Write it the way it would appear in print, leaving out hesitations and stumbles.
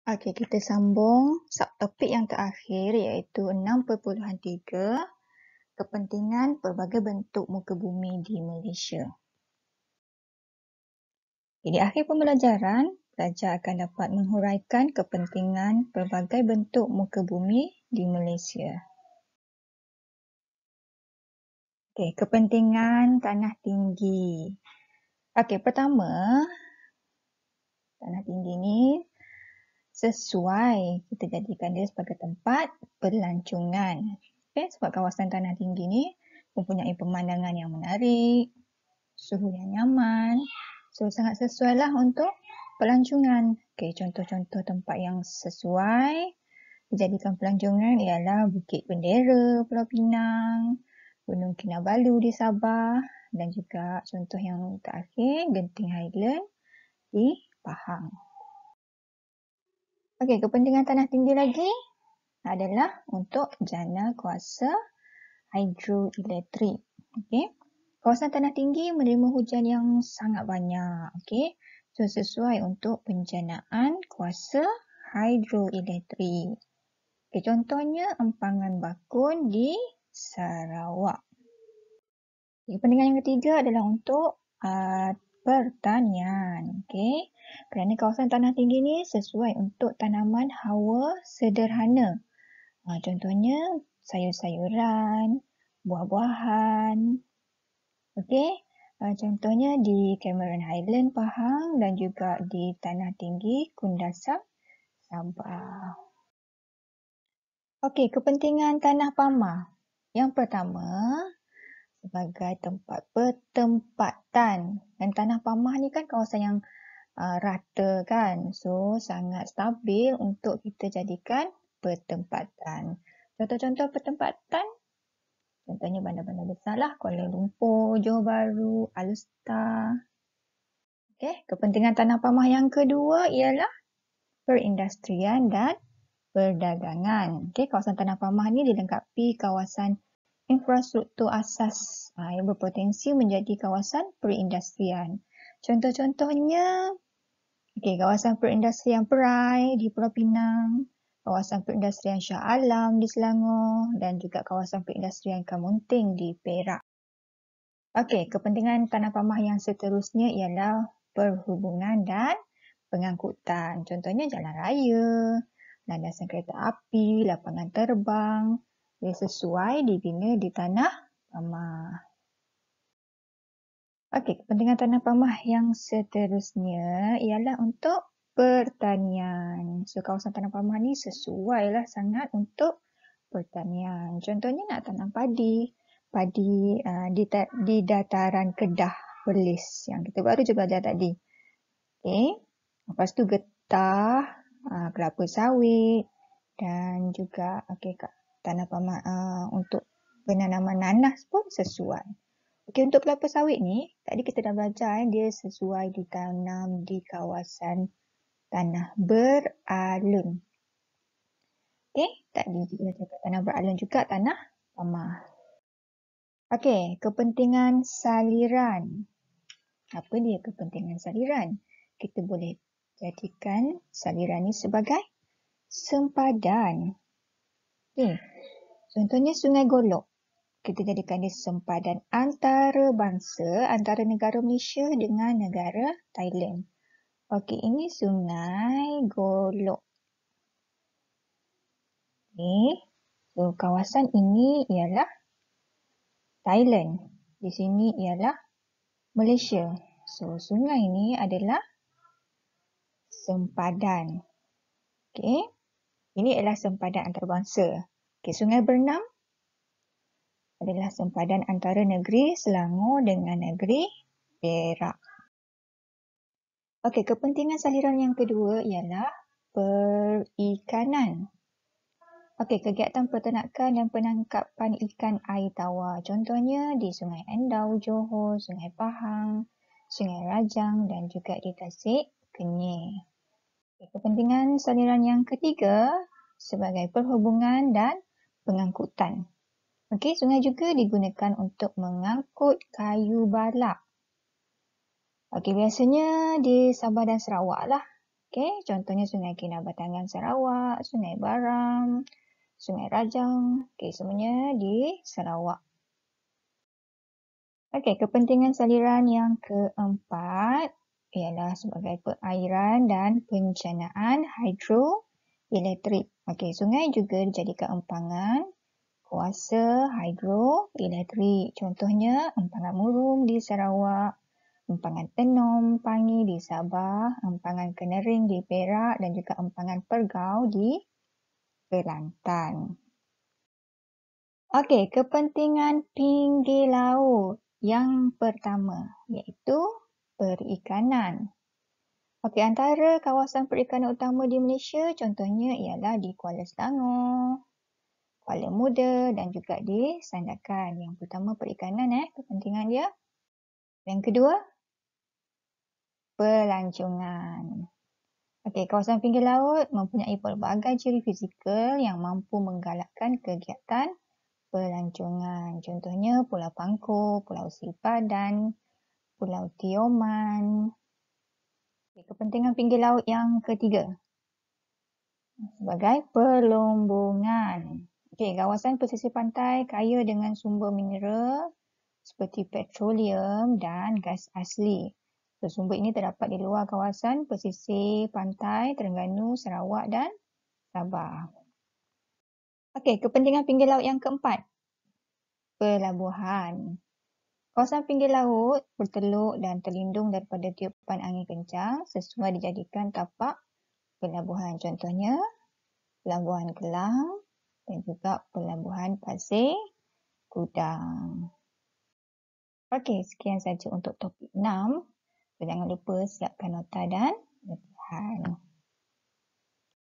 Okey, kita sambung subtopik yang terakhir iaitu 6.3 kepentingan pelbagai bentuk muka bumi di Malaysia. Di akhir pembelajaran, pelajar akan dapat menghuraikan kepentingan pelbagai bentuk muka bumi di Malaysia. Okey, kepentingan tanah tinggi. Okey, pertama, tanah tinggi ni sesuai kita jadikan dia sebagai tempat pelancongan. Okay, sebab kawasan tanah tinggi ni mempunyai pemandangan yang menarik, suhu yang nyaman. So, sangat sesuai lah untuk pelancongan. Okay, contoh-contoh tempat yang sesuai dijadikan pelancongan ialah Bukit Bendera, Pulau Pinang, Gunung Kinabalu di Sabah dan juga contoh yang terakhir, Genting Highland di Pahang. Okey, kepentingan tanah tinggi lagi adalah untuk jana kuasa hidroelektrik. Okey. Kawasan tanah tinggi menerima hujan yang sangat banyak. Okey. So, sesuai untuk penjanaan kuasa hidroelektrik. Okey, contohnya Empangan Bakun di Sarawak. Kepentingan yang ketiga adalah untuk pertanian. Okey. Kerana kawasan tanah tinggi ni sesuai untuk tanaman hawa sederhana. Contohnya sayur-sayuran, buah-buahan. Okey. Contohnya di Cameron Highland Pahang dan juga di Tanah Tinggi Kundasang Sabah. Okey, kepentingan tanah pamah. Yang pertama, sebagai tempat pertempatan. Dan tanah pamah ni kan kawasan yang rata kan. So, sangat stabil untuk kita jadikan pertempatan. Contoh-contoh pertempatan, contohnya bandar-bandar besar lah. Kuala Lumpur, Johor Bahru, Alustar. Okay. Kepentingan tanah pamah yang kedua ialah perindustrian dan perdagangan. Okay. Kawasan tanah pamah ni dilengkapi kawasan infrastruktur asas yang berpotensi menjadi kawasan perindustrian. Contoh-contohnya, kawasan perindustrian Perai di Pulau Pinang, kawasan perindustrian Shah Alam di Selangor dan juga kawasan perindustrian Kamunting di Perak. Okey, kepentingan tanah pamah yang seterusnya ialah perhubungan dan pengangkutan. Contohnya jalan raya, landasan kereta api, lapangan terbang. Ia sesuai dibina di tanah pamah. Okey, kepentingan tanah pamah yang seterusnya ialah untuk pertanian. So, kawasan tanah pamah ni sesuailah sangat untuk pertanian. Contohnya nak tanam padi. Padi di dataran Kedah, Perlis yang kita baru je belajar tadi. Okey. Lepas tu getah, kelapa sawit dan juga tanah pamah untuk penanaman nanas pun sesuai. Okey, untuk kelapa sawit ni, tadi kita dah belajar dia sesuai ditanam di kawasan tanah beralun. Okey, tadi kita cakap tanah beralun juga tanah pamah. Okey, kepentingan saliran. Apa dia kepentingan saliran? Kita boleh jadikan saliran ni sebagai sempadan. Okey, contohnya Sungai Golok. Kita jadikan dia sempadan antarabangsa antara negara Malaysia dengan negara Thailand. Okey, ini Sungai Golok. Okey, so kawasan ini ialah Thailand. Di sini ialah Malaysia. So, sungai ini adalah sempadan. Okey, ini adalah sempadan antarabangsa. Okey, Sungai Bernam adalah sempadan antara negeri Selangor dengan negeri Perak. Okey, kepentingan saliran yang kedua ialah perikanan. Okey, kegiatan peternakan dan penangkapan ikan air tawar. Contohnya di Sungai Endau, Johor, Sungai Pahang, Sungai Rajang dan juga di Tasik Kenyir. Okey, kepentingan saliran yang ketiga sebagai perhubungan dan pengangkutan. Okey, sungai juga digunakan untuk mengangkut kayu balak. Okey, biasanya di Sabah dan Sarawak lah. Okey, contohnya Sungai Kinabatangan Sarawak, Sungai Baram, Sungai Rajang. Okey, semuanya di Sarawak. Okey, kepentingan saliran yang keempat ialah sebagai perairan dan penjanaan hidroelektrik. Okey, sungai juga dijadikan empangan kuasa hidroelektrik. Contohnya empangan Murung di Sarawak, empangan Tenom Pangi di Sabah, empangan Kenering di Perak dan juga empangan Pergau di Kelantan. Okey, kepentingan pinggir laut yang pertama iaitu perikanan. Okey, antara kawasan perikanan utama di Malaysia contohnya ialah di Kuala Selangor, Kuala Muda dan juga di Sandakan. Yang pertama perikanan kepentingan dia. Yang kedua, pelancongan. Okey, kawasan pinggir laut mempunyai pelbagai ciri fizikal yang mampu menggalakkan kegiatan pelancongan. Contohnya Pulau Pangkor, Pulau Sipadan, Pulau Tioman. Kepentingan pinggir laut yang ketiga sebagai perlombongan. Okey, kawasan pesisir pantai kaya dengan sumber mineral seperti petroleum dan gas asli. Sumber ini terdapat di luar kawasan pesisir pantai Terengganu, Sarawak dan Sabah. Okey, kepentingan pinggir laut yang keempat. Pelabuhan. Kawasan pinggir laut berteluk dan terlindung daripada tiupan angin kencang sesuai dijadikan tapak pelabuhan. Contohnya, Pelabuhan Kelang dan juga Pelabuhan Pasir Gudang. Okey, sekian saja untuk topik 6. Jangan lupa siapkan nota dan latihan.